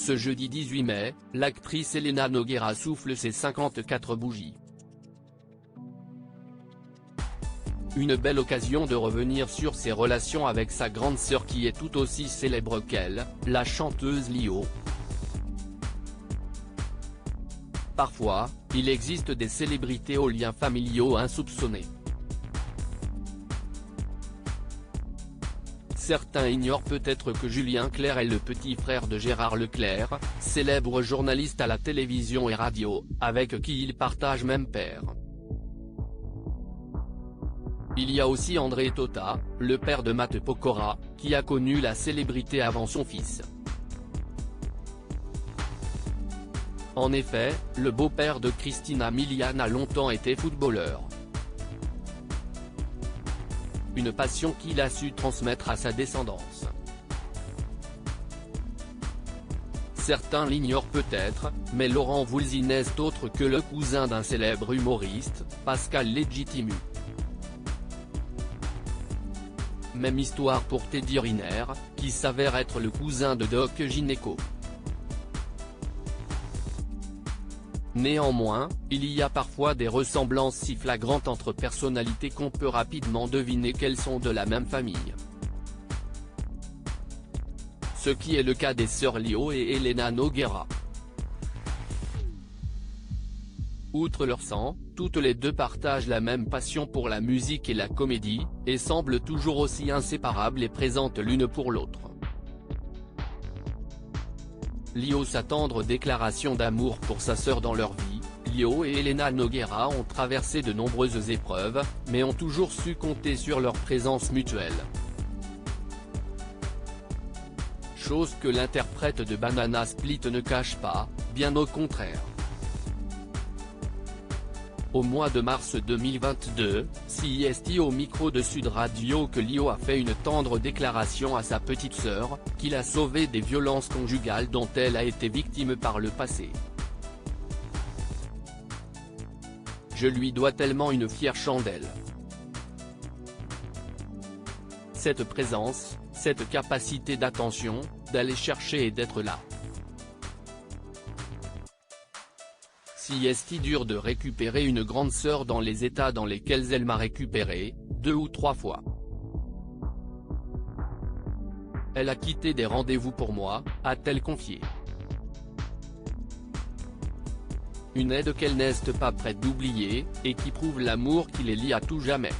Ce jeudi 18 mai, l'actrice Elena Nogueira souffle ses 54 bougies. Une belle occasion de revenir sur ses relations avec sa grande sœur qui est tout aussi célèbre qu'elle, la chanteuse Lio. Parfois, il existe des célébrités aux liens familiaux insoupçonnés. Certains ignorent peut-être que Julien Clerc est le petit frère de Gérard Leclerc, célèbre journaliste à la télévision et radio, avec qui il partage même père. Il y a aussi André Tota, le père de Matt Pokora, qui a connu la célébrité avant son fils. En effet, le beau-père de Christina Milian a longtemps été footballeur. Une passion qu'il a su transmettre à sa descendance. Certains l'ignorent peut-être, mais Laurent Voulzy n'est autre que le cousin d'un célèbre humoriste, Pascal Legitimu. Même histoire pour Teddy Riner, qui s'avère être le cousin de Doc Gynéco. Néanmoins, il y a parfois des ressemblances si flagrantes entre personnalités qu'on peut rapidement deviner qu'elles sont de la même famille. Ce qui est le cas des sœurs Lio et Elena Nogueira. Outre leur sang, toutes les deux partagent la même passion pour la musique et la comédie, et semblent toujours aussi inséparables et présentes l'une pour l'autre. Lio sa tendre déclaration d'amour pour sa sœur dans leur vie. Lio et Elena Nogueira ont traversé de nombreuses épreuves, mais ont toujours su compter sur leur présence mutuelle. Chose que l'interprète de Banana Split ne cache pas, bien au contraire. Au mois de mars 2022, c'est au micro de Sud Radio que Lio a fait une tendre déclaration à sa petite sœur, qui l'a sauvée des violences conjugales dont elle a été victime par le passé. Je lui dois tellement une fière chandelle. Cette présence, cette capacité d'attention, d'aller chercher et d'être là. C'est dur de récupérer une grande sœur dans les états dans lesquels elle m'a récupéré, 2 ou 3 fois. Elle a quitté des rendez-vous pour moi, a-t-elle confié. Une aide qu'elle n'est pas prête d'oublier, et qui prouve l'amour qui les lie à tout jamais.